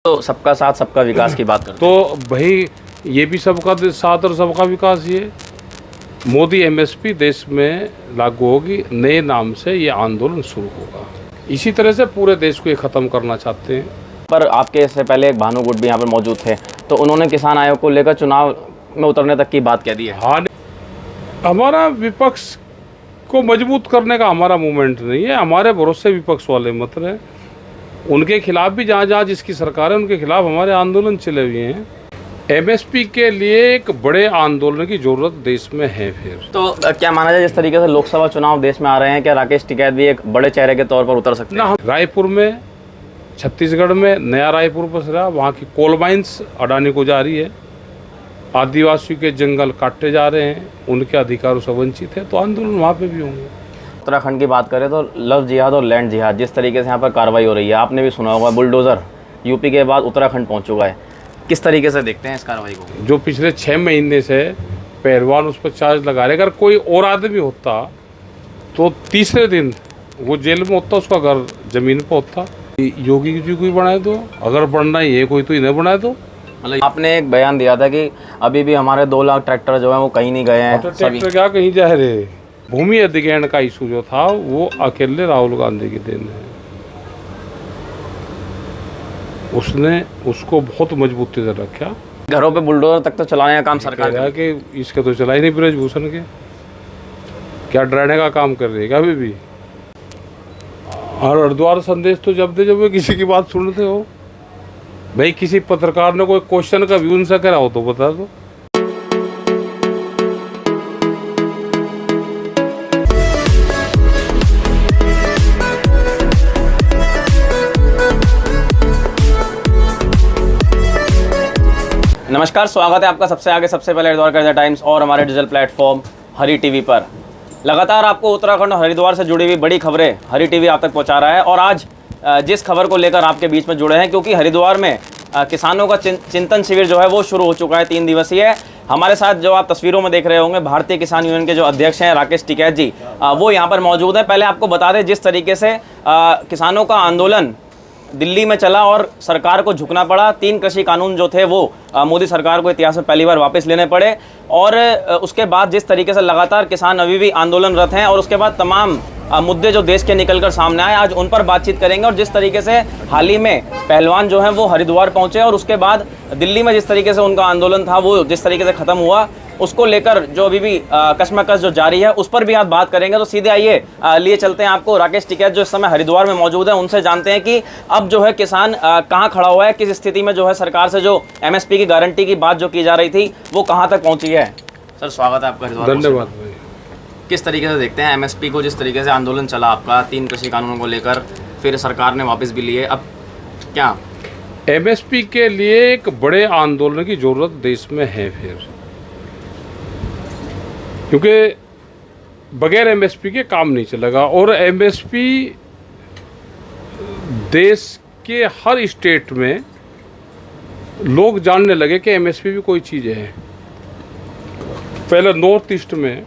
तो सबका साथ सबका विकास की बात करते तो भाई ये भी सबका साथ और सबका विकास। ये मोदी एमएसपी देश में लागू होगी, नए नाम से ये आंदोलन शुरू होगा। इसी तरह से पूरे देश को ये ख़त्म करना चाहते हैं। पर आपके इससे पहले एक भानु गुट भी यहाँ पर मौजूद थे, तो उन्होंने किसान आयोग को लेकर चुनाव में उतरने तक की बात कह दी है। हाँ, हमारा विपक्ष को मजबूत करने का हमारा मूवमेंट नहीं है। हमारे भरोसे विपक्ष वाले मत रहे, उनके खिलाफ भी जहाँ जहाँ जिसकी सरकार है उनके खिलाफ हमारे आंदोलन चले हुए हैं। एमएसपी के लिए एक बड़े आंदोलन की जरूरत देश में है। फिर तो क्या माना जाए जिस तरीके से लोकसभा चुनाव देश में आ रहे हैं, क्या राकेश टिकैत भी एक बड़े चेहरे के तौर पर उतर सकते हैं? रायपुर में, छत्तीसगढ़ में नया रायपुर बस रहा, वहाँ की कोल माइंस अडानी को जा रही है, आदिवासियों के जंगल काटे जा रहे हैं, उनके अधिकारों से वंचित है, तो आंदोलन वहाँ पे भी होंगे। उत्तराखंड की बात करें तो लव जिहाद और लैंड जिहाद जिस तरीके से यहाँ पर कार्रवाई हो रही है, आपने भी सुना होगा, बुलडोज़र यूपी के बाद उत्तराखंड पहुँच चुका है। किस तरीके से देखते हैं इस कार्रवाई को? जो पिछले 6 महीने से पहलवान उस पर चार्ज लगा रहे, अगर कोई और आदमी होता तो तीसरे दिन वो जेल में होता, उसका घर जमीन पर होता। योगी जी कोई बनाए दो, अगर बनना ही है कोई तो इन्हें बनाए दो। मतलब आपने एक बयान दिया था कि अभी भी हमारे 2 लाख ट्रैक्टर जो है वो कहीं नहीं गए हैं। तो ट्रैक्टर क्या कहीं जा रहे? भूमि अधिग्रहण का इशू जो था वो अकेले राहुल गांधी की देन है। उसने उसको बहुत मजबूती से रखा। घरों पे बुलडोजर तक तो चलाने का काम सरकार है कि इसके तो चला ही नहीं ब्रजभूषण के, क्या डराने का काम कर रही है अभी भी। और हरिद्वार संदेश तो जब वे किसी की बात सुनते हो, भाई किसी पत्रकार ने कोई क्वेश्चन का भी उनसे करा हो तो बता दो। नमस्कार, स्वागत है आपका सबसे आगे सबसे पहले हरिद्वार करजा टाइम्स और हमारे डिजिटल प्लेटफॉर्म हरी टीवी पर। लगातार आपको उत्तराखंड और हरिद्वार से जुड़ी हुई बड़ी खबरें हरी टीवी आप तक पहुंचा रहा है। और आज जिस खबर को लेकर आपके बीच में जुड़े हैं, क्योंकि हरिद्वार में किसानों का चिंतन शिविर जो है वो शुरू हो चुका है, 3 दिवसीय। हमारे साथ जो आप तस्वीरों में देख रहे होंगे, भारतीय किसान यूनियन के जो अध्यक्ष हैं राकेश टिकैत जी, वो यहाँ पर मौजूद हैं। पहले आपको बता दें जिस तरीके से किसानों का आंदोलन दिल्ली में चला और सरकार को झुकना पड़ा, 3 कृषि कानून जो थे वो मोदी सरकार को इतिहास में पहली बार वापस लेने पड़े। और उसके बाद जिस तरीके से लगातार किसान अभी भी आंदोलनरत हैं, और उसके बाद तमाम मुद्दे जो देश के निकलकर सामने आए, आज उन पर बातचीत करेंगे। और जिस तरीके से हाल ही में पहलवान जो हैं वो हरिद्वार पहुंचे और उसके बाद दिल्ली में जिस तरीके से उनका आंदोलन था वो जिस तरीके से ख़त्म हुआ, उसको लेकर जो अभी भी कशमकश जो जारी है उस पर भी आप बात करेंगे। तो सीधे आइए लिए चलते हैं आपको राकेश टिकैत जो इस समय हरिद्वार में मौजूद है, उनसे जानते हैं कि अब जो है किसान कहाँ खड़ा हुआ है, किस स्थिति में जो है सरकार से जो एमएसपी की गारंटी की बात जो की जा रही थी वो कहाँ तक पहुँची है। सर, स्वागत है आपका हरिद्वार। धन्यवाद भाई। किस तरीके से देखते हैं एमएसपी को, जिस तरीके से आंदोलन चला आपका 3 कृषि कानूनों को लेकर, फिर सरकार ने वापस भी लिए, अब क्या? एमएसपी के लिए एक बड़े आंदोलन की जरूरत देश में है फिर, क्योंकि बगैर एमएसपी के काम नहीं चलेगा। और एमएसपी देश के हर स्टेट में लोग जानने लगे कि एमएसपी भी कोई चीज़ है। पहले नॉर्थ ईस्ट में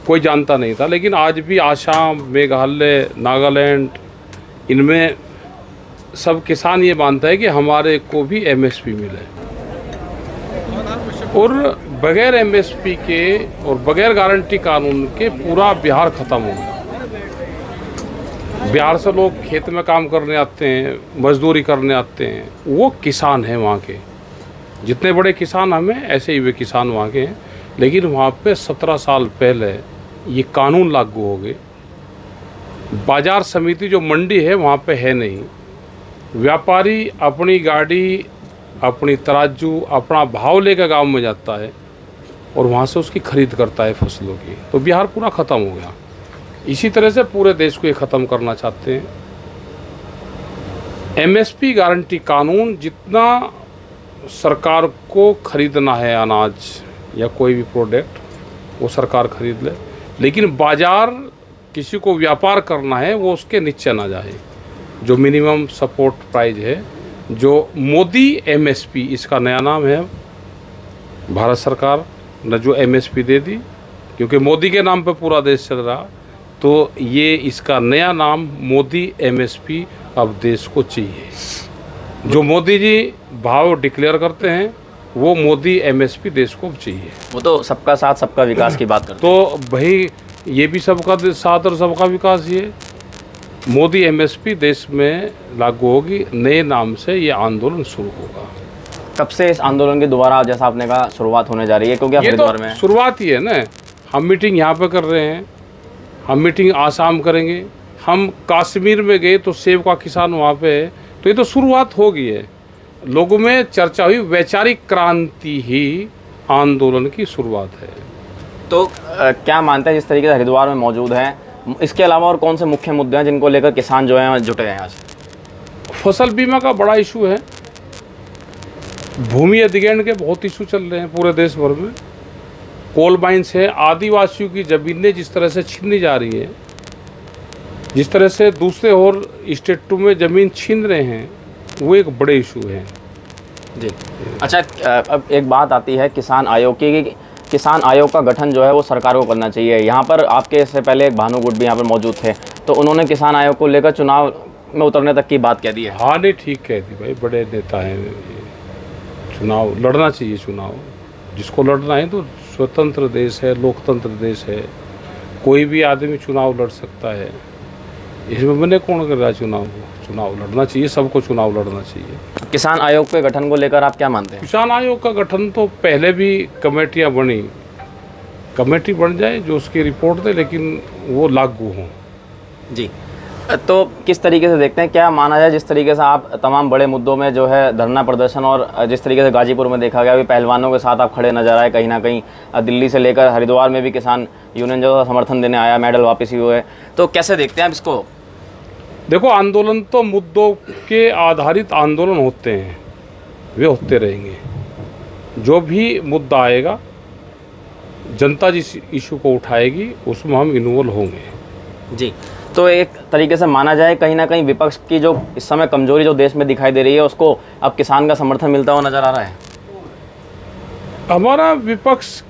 कोई जानता नहीं था, लेकिन आज भी आसाम, मेघालय, नागालैंड, इनमें सब किसान ये मानता है कि हमारे को भी एमएसपी मिले। और बगैर एमएसपी के और बगैर गारंटी कानून के पूरा बिहार ख़त्म हो गया। बिहार से लोग खेत में काम करने आते हैं, मजदूरी करने आते हैं, वो किसान हैं वहाँ के। जितने बड़े किसान हमें, ऐसे ही वे किसान वहाँ के हैं। लेकिन वहाँ पे 17 साल पहले ये कानून लागू हो गए। बाजार समिति जो मंडी है वहाँ पे है नहीं। व्यापारी अपनी गाड़ी, अपनी तराजू, अपना भाव लेकर गांव में जाता है और वहाँ से उसकी खरीद करता है फसलों की। तो बिहार पूरा ख़त्म हो गया। इसी तरह से पूरे देश को ये ख़त्म करना चाहते हैं। एमएसपी गारंटी कानून, जितना सरकार को खरीदना है अनाज या कोई भी प्रोडक्ट, वो सरकार खरीद ले, लेकिन बाजार किसी को व्यापार करना है वो उसके नीचे ना जाए। जो मिनिमम सपोर्ट प्राइस है, जो मोदी एमएसपी, इसका नया नाम है, भारत सरकार ने जो एमएसपी दे दी, क्योंकि मोदी के नाम पे पूरा देश चल रहा, तो ये इसका नया नाम मोदी एमएसपी अब देश को चाहिए। जो मोदी जी भाव डिक्लेयर करते हैं वो मोदी एमएसपी देश को चाहिए। वो तो सबका साथ सबका विकास की बात करते तो भाई ये भी सबका साथ और सबका विकास ही है। मोदी एमएसपी देश में लागू होगी, नए नाम से ये आंदोलन शुरू होगा। हैं। कब से इस आंदोलन की दोबारा जैसा आपने कहा शुरुआत होने जा रही है, क्योंकि ये हरिद्वार तो में शुरुआत ही है ना। हम मीटिंग यहाँ पे कर रहे हैं, हम मीटिंग आसाम करेंगे, हम कश्मीर में गए तो सेब का किसान वहाँ पे है। तो ये तो शुरुआत हो गई है। लोगों में चर्चा हुई, वैचारिक क्रांति ही आंदोलन की शुरुआत है। तो क्या मानते हैं जिस तरीके से हरिद्वार में मौजूद हैं, इसके अलावा और कौन से मुख्य मुद्दे हैं जिनको लेकर किसान जो हैं जुटे हैं आज? फसल बीमा का बड़ा इशू है, भूमि अधिग्रहण के बहुत इशू चल रहे हैं पूरे देश भर में, कोल माइंस है, आदिवासियों की ज़मीनें जिस तरह से छीनी जा रही है, जिस तरह से दूसरे और स्टेटों में ज़मीन छीन रहे हैं, वो एक बड़े इशू हैं। जी अच्छा, अब एक बात आती है किसान आयोग की कि किसान आयोग का गठन जो है वो सरकार को करना चाहिए। यहाँ पर आपके इससे पहले एक भानु गुट भी यहाँ पर मौजूद थे, तो उन्होंने किसान आयोग को लेकर चुनाव में उतरने तक की बात कह दी है। हाँ नहीं, ठीक कह दी भाई, बड़े नेता हैं। चुनाव लड़ना चाहिए, चुनाव जिसको लड़ना है। तो स्वतंत्र देश है, लोकतंत्र देश है, कोई भी आदमी चुनाव लड़ सकता है। इसमें मैंने कौन कर रहा है चुनाव को? चुनाव लड़ना चाहिए, सबको चुनाव लड़ना चाहिए। किसान आयोग के गठन को लेकर आप क्या मानते हैं? किसान आयोग का गठन तो पहले भी कमेटियां बनी, कमेटी बन जाए जो उसकी रिपोर्ट दे, लेकिन वो लागू हों। जी, तो किस तरीके से देखते हैं, क्या माना जाए जिस तरीके से आप तमाम बड़े मुद्दों में जो है धरना प्रदर्शन, और जिस तरीके से गाजीपुर में देखा गया अभी पहलवानों के साथ आप खड़े नजर आए, कहीं ना कहीं दिल्ली से लेकर हरिद्वार में भी किसान यूनियन जो समर्थन देने आया, मेडल वापस ही हुए, तो कैसे देखते हैं आप इसको? देखो, आंदोलन तो मुद्दों के आधारित आंदोलन होते हैं, वे होते रहेंगे। जो भी मुद्दा आएगा, जनता जिस इशू को उठाएगी उसमें हम इन्वॉल्व होंगे। जी, तो एक तरीके से माना जाए कहीं ना कहीं विपक्ष की जो इस समय कमजोरी जो देश में दिखाई दे रही है, उसको अब किसान का समर्थन मिलता हुआ नजर आ रहा है। हमारा विपक्ष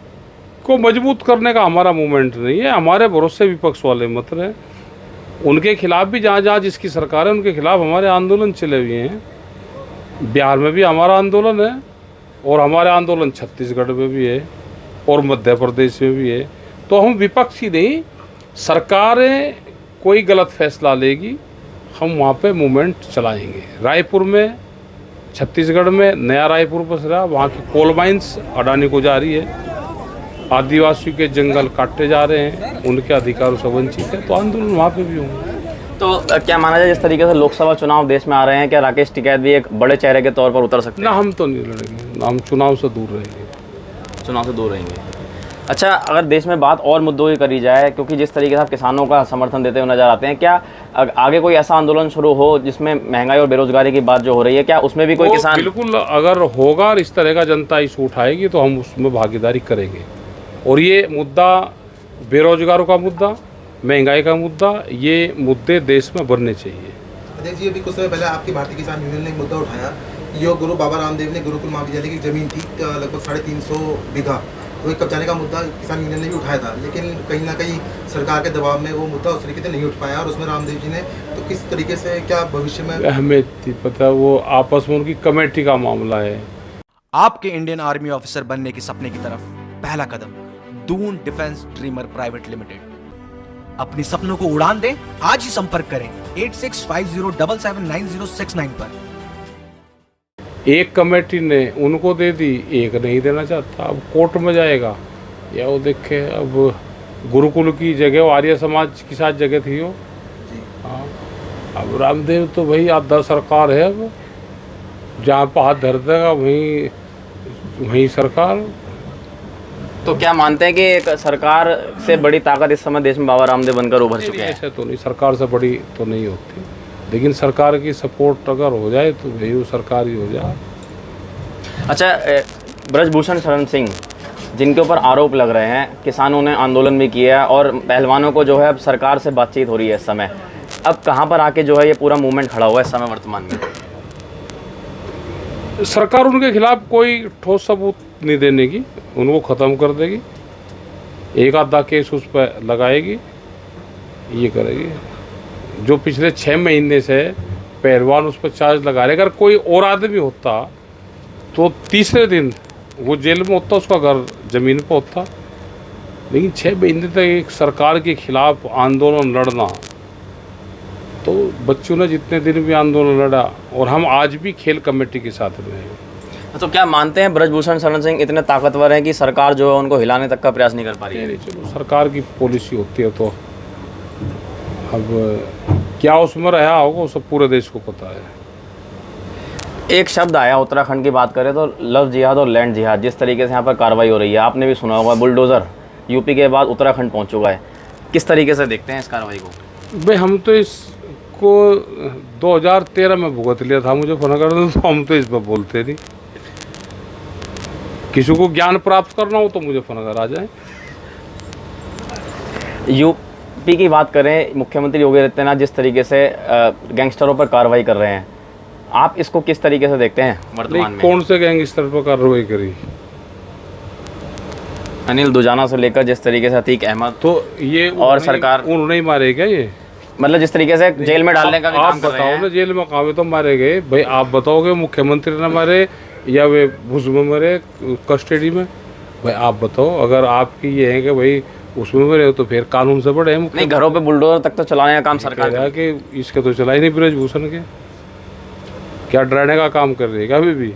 को मजबूत करने का हमारा मूवमेंट नहीं है। हमारे भरोसे विपक्ष वाले मत रहे, उनके खिलाफ भी जहाँ जहाँ जिसकी सरकार है उनके खिलाफ हमारे आंदोलन चले हुए हैं। बिहार में भी हमारा आंदोलन है, और हमारे आंदोलन छत्तीसगढ़ में भी है, और मध्य प्रदेश में भी है। तो हम विपक्ष ही नहीं, सरकारें कोई गलत फैसला लेगी, हम वहाँ पे मूवमेंट चलाएंगे। रायपुर में, छत्तीसगढ़ में नया रायपुर बस रहा, वहाँ की कोल माइंस अडानी को जा रही है, आदिवासियों के जंगल काटे जा रहे हैं, उनके अधिकारों से वंचित है, तो आंदोलन वहाँ पे भी होंगे। तो क्या माना जाए जिस तरीके से लोकसभा चुनाव देश में आ रहे हैं, क्या राकेश टिकैत भी एक बड़े चेहरे के तौर पर उतर सकते हैं? ना, हम तो नहीं लड़ेंगे, हम चुनाव से दूर रहेंगे। चुनाव से दूर रहेंगे। अच्छा, अगर देश में बात और मुद्दों की करी जाए, क्योंकि जिस तरीके से आप किसानों का समर्थन देते हुए नजर आते हैं, क्या आगे कोई ऐसा आंदोलन शुरू हो जिसमें महंगाई और बेरोजगारी की बात जो हो रही है, क्या उसमें भी कोई किसान? बिल्कुल, अगर होगा और इस तरह का जनता इशू उठाएगी तो हम उसमें भागीदारी करेंगे। और ये मुद्दा, बेरोजगारों का मुद्दा, महंगाई का मुद्दा, ये मुद्दे देश में बनने चाहिए। अध्यक्ष जी, अभी कुछ समय पहले आपकी भारतीय किसान यूनियन ने एक मुद्दा उठाया, योग गुरु बाबा रामदेव ने गुरुकुल महाविद्यालय की जमीन थी लगभग 350 बीघा, वो एक कब्जाने का मुद्दा किसान यूनियन ने भी उठाया था, लेकिन कहीं ना कहीं सरकार के दबाव में वो मुद्दा उस तरीके से नहीं उठ पाया, और उसमें रामदेव जी ने तो किस तरीके से, क्या भविष्य में? हमें पता, वो आपस में उनकी कमेटी का मामला है। आपके इंडियन आर्मी ऑफिसर बनने के सपने की तरफ पहला कदम, Doon defence dreamer private limited. अपने सपनों को उड़ान दें, आज ही संपर्क करें 8650779069 पर। एक कमेटी ने उनको दे दी, एक नहीं देना चाहता, अब कोर्ट में जाएगा, या वो देखे। अब गुरुकुल की जगह वो आर्य समाज की साथ जगह थी वो। हाँ, अब रामदेव तो भाई आधा सरकार है, अब जहाँ पर हाथ धर देगा वहीं सरकार। तो क्या मानते हैं कि एक सरकार से बड़ी ताकत इस समय देश में बाबा रामदेव बनकर उभर चुके हैं? ऐसे तो नहीं, सरकार से बड़ी तो नहीं होती, लेकिन सरकार की सपोर्ट अगर हो जाए तो भाई वो सरकार ही हो जाए। अच्छा, ब्रजभूषण शरण सिंह जिनके ऊपर आरोप लग रहे हैं, किसानों ने आंदोलन भी किया है और पहलवानों को जो है अब सरकार से बातचीत हो रही है इस समय, अब कहाँ पर आके जो है ये पूरा मूवमेंट खड़ा हुआ है इस समय वर्तमान में? सरकार उनके खिलाफ कोई ठोस सबूत नहीं देने की, उनको ख़त्म कर देगी, एक आधा केस उस पर लगाएगी, ये करेगी। जो पिछले 6 महीने से पहलवान उस पर चार्ज लगा रहे। अगर कोई और आदमी होता तो तीसरे दिन वो जेल में होता, उसका घर ज़मीन पर होता। लेकिन 6 महीने तक एक सरकार के खिलाफ आंदोलन लड़ना, तो बच्चों ने जितने दिन भी आंदोलन लड़ा, और हम आज भी खेल कमेटी के साथ में हैं। तो क्या मानते हैं ब्रजभूषण शरण सिंह इतने ताकतवर हैं कि सरकार जो है उनको हिलाने तक का प्रयास नहीं कर पा रही है? नहीं, चलो सरकार की पॉलिसी होती है, तो अब क्या उसमें रहा होगा वो सब पूरे देश को पता है। एक शब्द आया उत्तराखंड की बात करें तो लव जिहाद और लैंड जिहाद, जिस तरीके से यहाँ पर कार्रवाई हो रही है, आपने भी सुना होगा, बुलडोज़र यूपी के बाद उत्तराखंड पहुँच चुका है। किस तरीके से देखते हैं इस कार्रवाई को? भाई हम तो इसको 2013 में भुगत लिया था, मुझे फोन कर दो तो हम तो इस पर बोलते नहीं। किसी को ज्ञान प्राप्त करना हो तो मुझे फोन कर आ जाए। यूपी की बात करें, मुख्यमंत्री योगी आदित्यनाथ जिस तरीके से गैंगस्टरों पर कार्रवाई कर रहे हैं, आप इसको किस तरीके से देखते हैं वर्तमान में? कौन से गैंगस्टर पर कार्रवाई करी? अनिल दुजाना से लेकर जिस तरीके से अतीक अहमद, तो ये और सरकार उन्होंने ही मारे क्या? ये मतलब जिस तरीके से जेल में डालने का भी आप काम कर रहे बताओ हैं। ना, जेल में कहाँ तो मारे गए भाई? आप बताओगे मुख्यमंत्री ने मारे या वे भुज में मरे कस्टडी में? भाई आप बताओ, अगर आपकी ये है कि भाई उसमें मरे हो तो फिर कानून से बड़े हैं। नहीं, घरों पे बुलडोजर तक तो चलाने का काम सरकार कह रहा कि इसके तो चला ही नहीं ब्रजभूषण के, क्या डराने का काम कर रही है क्या अभी भी?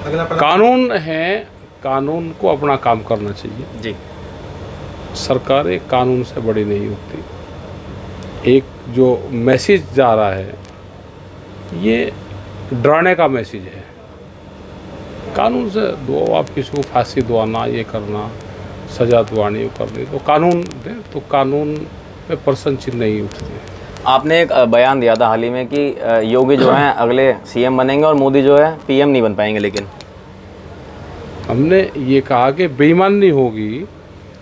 अगला प्रश्न। कानून है, कानून को अपना काम करना चाहिए जी। सरकारें कानून से बड़ी नहीं होती। एक जो मैसेज जा रहा है ये डराने का मैसेज है। कानून से दो, आप किसी को फांसी दवाना, ये करना, सजा दवानी, करनी, तो कानून दे, तो कानून पे प्रश्न चिन्ह नहीं उठते। आपने एक बयान दिया था हाल ही में कि योगी जो हैं अगले सीएम बनेंगे और मोदी जो है पीएम नहीं बन पाएंगे, लेकिन हमने ये कहा कि बेईमानी होगी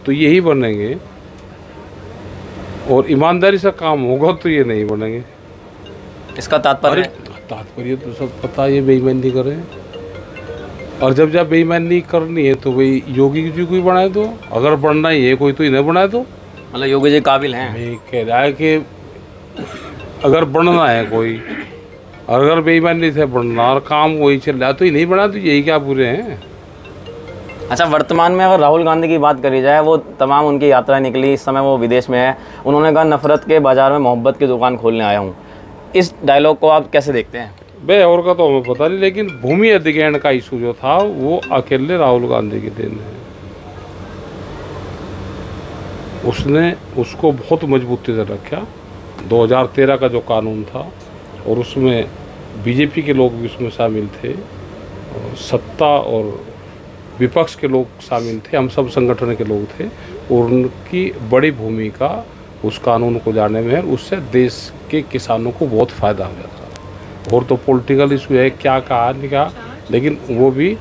तो यही बनेंगे, और ईमानदारी से काम होगा तो ये नहीं बनेंगे। इसका तात्पर्य तात्पर्य तो सब पता है, ये बेईमानी कर रहे हैं। और जब जब बेईमानी करनी है तो भाई योगी जी को ही बनाए दो, अगर बनना ही है कोई तो इन्हें बनाए दो। मतलब योगी जी काबिल हैं? मैं कह रहा है कि अगर बनना है कोई, अगर बेईमानी से बनना और काम वही चल रहा है तो इन्हें बना दो, यही क्या बुरे हैं? अच्छा, वर्तमान में अगर राहुल गांधी की बात करी जाए, वो तमाम उनकी यात्रा निकली, इस समय वो विदेश में है, उन्होंने कहा नफरत के बाजार में मोहब्बत की दुकान खोलने आया हूँ। इस डायलॉग को आप कैसे देखते हैं? बे और का तो हमें पता नहीं, लेकिन भूमि अधिग्रहण का इशू जो था वो अकेले राहुल गांधी की देन है। उसने उसको बहुत मजबूती से रखा। 2013 का जो कानून था, और उसमें बीजेपी के लोग भी उसमें शामिल थे, और सत्ता और विपक्ष के लोग शामिल थे, हम सब संगठन के लोग थे, और उनकी बड़ी भूमिका उस कानून को जानने में है। उससे देश के किसानों को बहुत फ़ायदा हुआ था। और तो पॉलिटिकल इशू है, क्या कहा नहीं कहा, लेकिन वो भी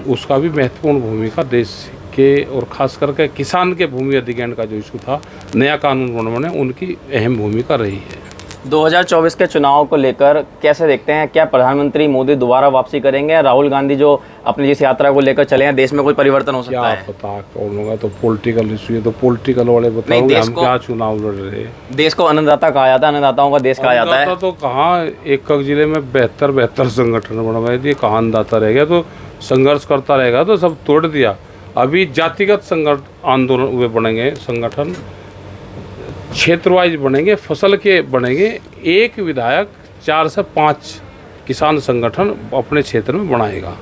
उसका भी महत्वपूर्ण भूमिका देश के, और ख़ास करके किसान के भूमि अधिग्रहण का जो इशू था, नया कानून बनवाने, उनकी अहम भूमिका रही है। 2024 के चुनाव को लेकर कैसे देखते हैं? क्या प्रधानमंत्री मोदी दोबारा वापसी करेंगे? राहुल गांधी जो अपनी जिस यात्रा को लेकर चले हैं, देश में कोई परिवर्तन हो सकता है? क्या पता कौन होगा, तो पॉलिटिकल इशू है, तो पॉलिटिकल वाले बताओगे हम क्या चुनाव लड़ रहे हैं। देश को अन्नदाता कहा जाता है, अन्नदाताओं का देश कहा जाता है। तो कहाँ एक जिले में 72 संगठन बनवाए दिए, कहाँ अन्नदाता रह गया? तो संघर्ष करता रहेगा तो सब तोड़ दिया। अभी जातिगत आंदोलन वे बनेंगे, संगठन क्षेत्र वाइज बनेंगे, फसल के बनेंगे। एक विधायक 4 से 5 किसान संगठन अपने क्षेत्र में बनाएगा,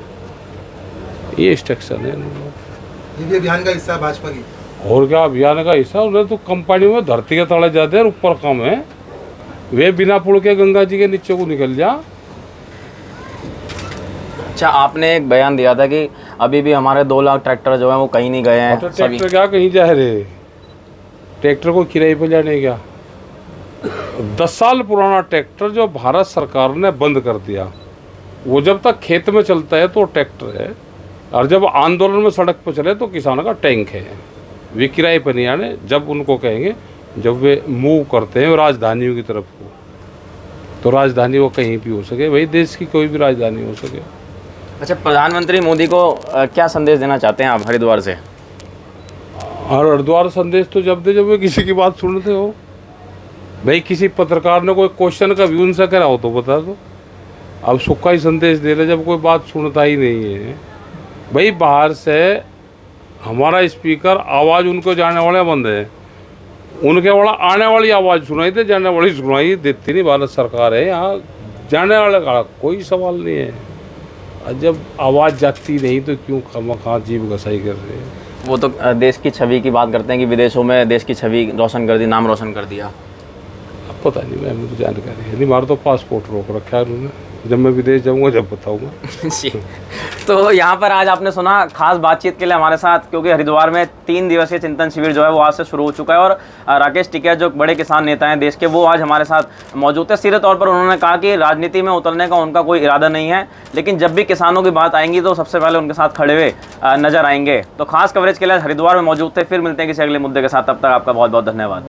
ये स्ट्रक्चर है। ये भी अभियान का हिस्सा है भाजपा की। और क्या अभियान का हिस्सा? उन्हें तो कंपनी में धरती के तले जाते हैं, ऊपर कम है, वे बिना पुल के गंगा जी के नीचे को निकल जा। अच्छा, आपने एक बयान दिया था कि अभी भी हमारे 2 लाख ट्रैक्टर जो हैं वो कहीं नहीं गए हैं। तो ट्रैक्टर क्या कहीं जा रहे? ट्रैक्टर को किराए पे जाने क्या? 10 साल पुराना ट्रैक्टर जो भारत सरकार ने बंद कर दिया, वो जब तक खेत में चलता है तो ट्रैक्टर है, और जब आंदोलन में सड़क पर चले तो किसानों का टैंक है। वे किराए पर नहीं आने, जब उनको कहेंगे, जब वे मूव करते हैं राजधानियों की तरफ को, तो राजधानी वो कहीं भी हो सके, भाई देश की कोई भी राजधानी हो सके। अच्छा, प्रधानमंत्री मोदी को क्या संदेश देना चाहते हैं आप हरिद्वार से? और हरिद्वार संदेश तो जब वे किसी की बात सुनते हो, भाई किसी पत्रकार ने कोई क्वेश्चन का भी उनसे करा हो तो बता दो। अब सुक्का ही संदेश दे रहे जब कोई बात सुनता ही नहीं है। भाई बाहर से हमारा स्पीकर आवाज़ उनको जाने वाले बंद है, उनके वाला आने वाली आवाज़ सुनाई दे, जाने वाली सुनाई देती नहीं। भारत सरकार है, यहाँ जाने वाले का कोई सवाल नहीं है। और जब आवाज़ जाती नहीं तो क्यों खामखा जीभ घसाई कर रहे हैं। वो तो देश की छवि की बात करते हैं कि विदेशों में देश की छवि रोशन कर दी, नाम रोशन कर दिया। अब पता नहीं, मैं मुझे जानकारी है नहीं। हमारा तो पासपोर्ट रोक रखा है उन्होंने, जब मैं विदेश जाऊंगा जब बताऊंगा। जी, तो यहाँ पर आज आपने सुना खास बातचीत के लिए हमारे साथ, क्योंकि हरिद्वार में 3 दिवसीय चिंतन शिविर जो है वो आज से शुरू हो चुका है और राकेश टिकैत जो बड़े किसान नेता हैं देश के, वो आज हमारे साथ मौजूद है। सीधे तौर पर उन्होंने कहा कि राजनीति में उतरने का उनका कोई इरादा नहीं है, लेकिन जब भी किसानों की बात आएंगी तो सबसे पहले उनके साथ खड़े हुए नजर आएंगे। तो खास कवरेज के लिए हरिद्वार में मौजूद थे। फिर मिलते हैं किसी अगले मुद्दे के साथ, तब तक आपका बहुत बहुत धन्यवाद।